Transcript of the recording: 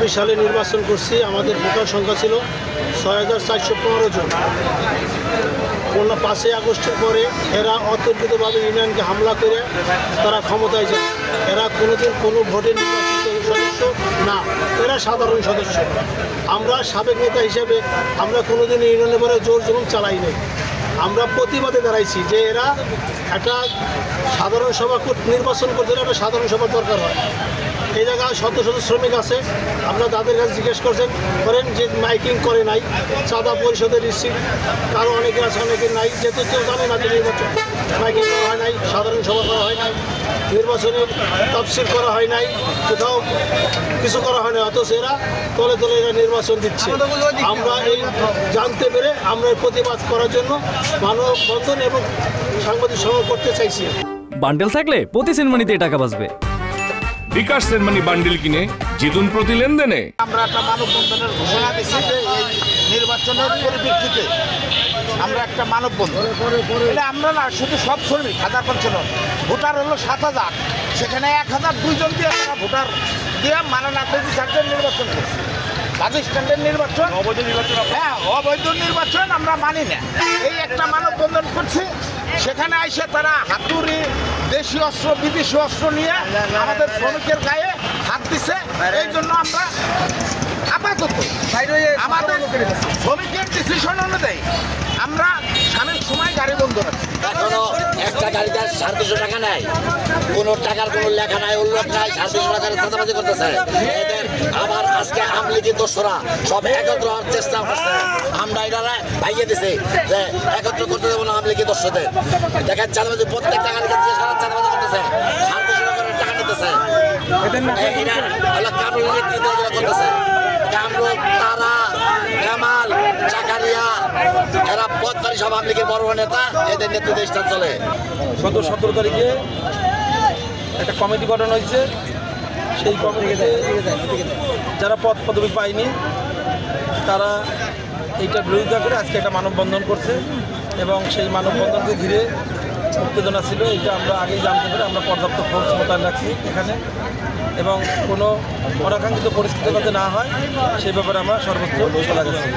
2024 সালে নির্বাচন করছি। আমাদের ভোটার সংখ্যা ছিল 6415 জন। 5ই আগস্টের পরে এরা অতর্কিতভাবে ইউনিয়নকে হামলা করে তারা ক্ষমতায় যায়। এরা কোনোদিন কোনো ভোটে নির্বাচিত সদস্য না, এরা সাধারণ সদস্য। আমরা সাবেক নেতা হিসেবে আমরা কোনোদিন ইউনিয়নের পরে জোর জুলুম চালাই নাই। আমরা প্রতিবাদে দাঁড়াইছি যে এরা একটা সাধারণ সভা নির্বাচন করতে একটা সাধারণ সভার দরকার হয়। এই জায়গায় শত শত শ্রমিক আছে, আমরা তাদের কাছে জিজ্ঞেস করেন যে মাইকিং করে নাই, চাঁদা পরিশোধের রিসিপ্ট কারো অনেকে আছে, অনেকে নাই, যেহেতু কেউ জানে না যে নির্বাচন মাইকিং করা হয় নাই, সাধারণ সভা করা হয় নাই, নির্বাচনের তফসিল করা হয় নাই, কোথাও কিছু করা হয় না, অথচ এরা তলে তলে এরা নির্বাচন দিচ্ছে। আমরা এই জানতে পেরে আমরা প্রতিবাদ করার জন্য মানববন্ধন এবং সাংবাদিক সভা করতে চাইছি। বান্ডেল থাকলে প্রতি সেনমানিতে টাকা বাঁচবে। বিকাশ সেনমানি বান্ডেল কিনে জিতুন প্রতি লেনদেনে। আমরা একটা মানববন্ধনের ঘোষণা দিচ্ছি যে এই নির্বাচনের পরিপ্রেক্ষিতে আমরা একটা মানববন্ধন, এটা আমরা না শুধু সব শ্রমিক 1000 ভোটার হলো 7000, সেখানে 1002 জন দিয়ে তারা ভোটার দিয়ে মাননা সার্কেল নির্বাচন করছে। বাস স্ট্যান্ডের নির্বাচন, হ্যাঁ অবৈধ নির্বাচন আমরা মানি না। এই একটা মানববন্ধন করছি, সেখানে এসে তারা হাতুড়ি, দেশি অস্ত্র, বিদেশি অস্ত্র নিয়ে আমাদের শ্রমিকের গায়ে হাত দিছে। এই জন্য আমরা আপাতত আমাদের শ্রমিকের ডিসিশন অনুযায়ী আমরা স্বামীর সময় গাড়ি বন্ধ রাখছি। এখনো একটা গাড়িতে 250 টাকা নেয়, কোনো টাকার কোনো লেখা নাই, উল্লেখ নাই, 250 টাকার চাঁদাবাজি করতেছে এদের। আবার আজকে আমলিগি দোসরা সব একত্র হওয়ার চেষ্টা করছে। আমরা এনারা ভাইয়ে দিছি যে একত্র করতে দেবো না আমলিগি দোসরাদের। দেখেন চাঁদাবাজি প্রত্যেক টাকার কাছে সারা চাঁদাবাজি করতেছে, 250 টাকার টাকা নিতেছে। কামরুল নেতৃত্ব করতেছে, কামরুল, তারা, কামাল, জাকারিয়া, এরা 45 সব আমলিগের বড় নেতা, এদের নেতৃত্বে স্থান চলে। গত 17 তারিখে একটা কমিটি গঠন হয়েছে। সেই কমিটিতে যারা পদ পদবি পায়নি তারা এইটার বিরোধিতা করে আজকে একটা মানববন্ধন করছে এবং সেই মানববন্ধনকে ঘিরে উত্তেজনা ছিল। এটা আমরা আগেই জানতে পেরে আমরা পর্যাপ্ত ফোর্স মোতায়েন রাখছি এখানে এবং কোনো অনাকাঙ্ক্ষিত পরিস্থিতি যাতে না হয় সেই ব্যাপারে আমরা সর্বোচ্চ সজাগ আছি।